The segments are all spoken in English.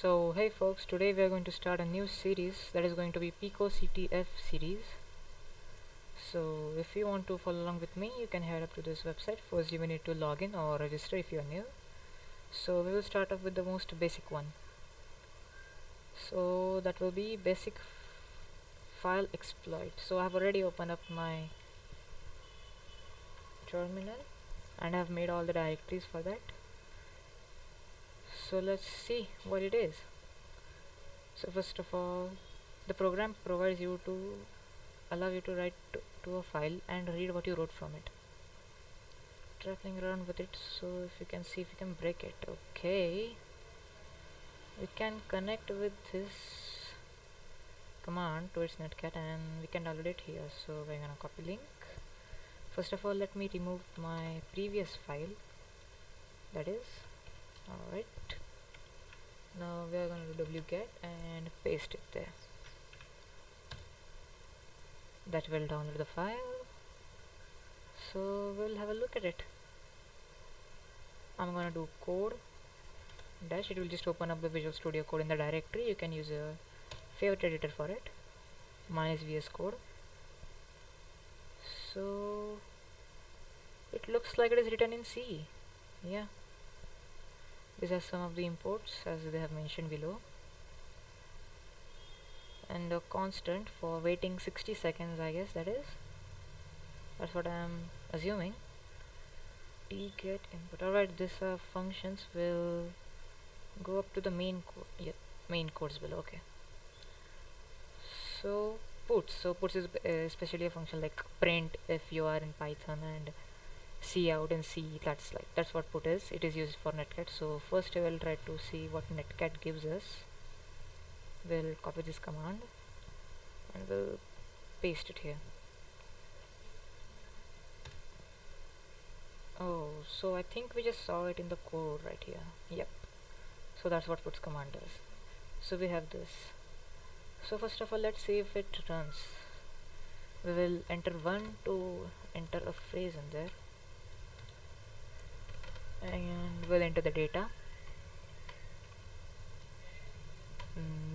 So hey folks, today we are going to start a new series that is going to be PicoCTF series. So if you want to follow along with me, you can head up to this website. First you will need to log in or register if you are new. So we will start off with the most basic one. So that will be basic file exploit. So I have already opened up my terminal and I have made all the directories for that. So let's see what it is. So first of all, the program provides you to allow you to write to a file and read what you wrote from it. Traveling around with it, so if you can see if you can break it. Okay, we can connect with this command to its netcat and we can download it here. So we're gonna copy link. First of all, let me remove my previous file, that is. Alright, now we are gonna do wget and paste it there. That will download the file, so we'll have a look at it. I'm gonna do code dash, it will just open up the Visual Studio Code in the directory. You can use a favorite editor for it. Mine is VS Code. So it looks like it is written in C. Yeah, these are some of the imports as they have mentioned below, and a constant for waiting 60 seconds, I guess that's what I'm assuming. Get input. Alright, these functions will go up to the main code. Yeah, main codes below. Okay, so puts is especially a function like print if you are in Python, and cout in C. That's what put is. It is used for netcat. So first I will try to see what netcat gives us. We'll copy this command and we'll paste it here. Oh, so I think we just saw it in the code right here. Yep, so that's what puts command does. So we have this. So first of all, let's see if it runs. We will enter 1 to enter a phrase in there, and we'll enter the data.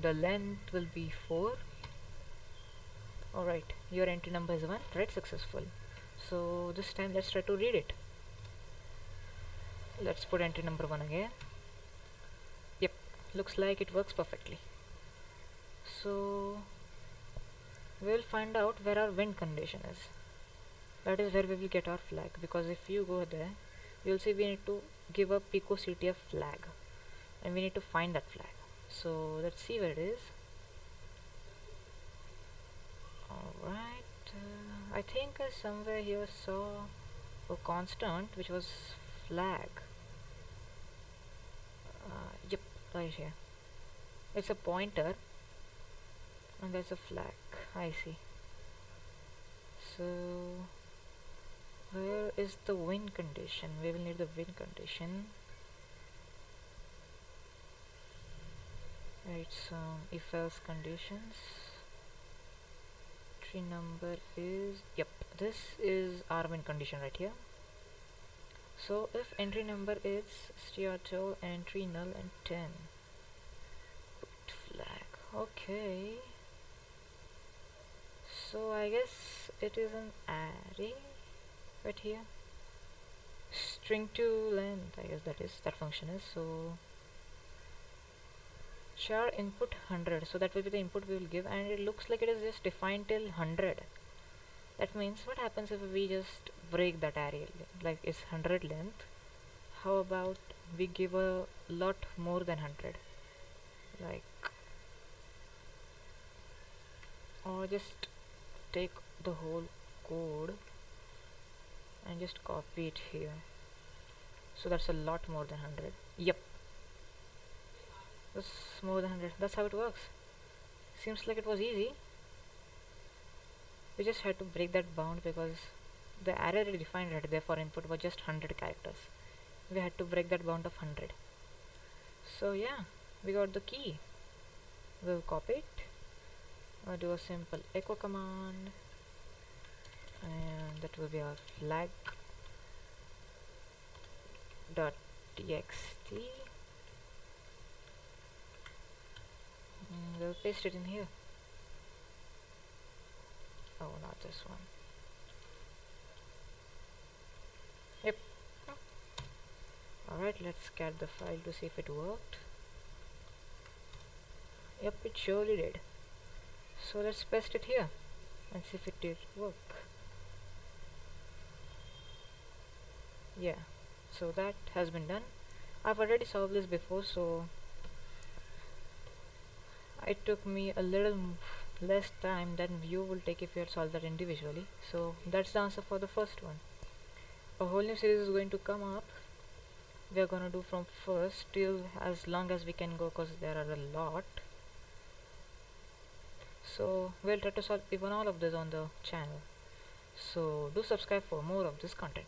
The length will be 4. Alright, your entry number is 1. Right, successful. So this time let's try to read it. Let's put entry number 1 again. Yep, looks like it works perfectly. So we'll find out where our win condition is. That is where we will get our flag, because if you go there, you'll see we need to give a PicoCTF flag and we need to find that flag. So let's see where it is. Alright, I think I somewhere here saw a constant which was flag. Yep, right here. It's a pointer and there's a flag. I see. So where is the win condition? We will need the win condition. Right, some if else conditions. Entry number is, yep, this is our win condition right here. So if entry number is strto entry null and 10, put flag. Okay, so I guess it is an array right here. String to length, I guess that function is. So char input 100, so that will be the input we will give, and it looks like it is just defined till 100. That means what happens if we just break that array, like it's 100 length, how about we give a lot more than 100, like, or just take the whole code and just copy it here. So that's a lot more than 100. Yep, that's more than 100. That's how it works. Seems like it was easy. We just had to break that bound because the array defined right there for input was just 100 characters. We had to break that bound of 100. So yeah, we got the key. We'll copy it. I'll do a simple echo command, and that will be our flag dot txt. paste it in here. Oh, not this one. Yep. Alright, let's scan the file to see if it worked. Yep, it surely did. So let's paste it here and see if it did work. Yeah, so that has been done. I've already solved this before, so it took me a little less time than you will take if you had solved that individually. So that's the answer for the first one. A whole new series is going to come up. We are gonna do from first till as long as we can go, because there are a lot. So we'll try to solve even all of this on the channel. So do subscribe for more of this content.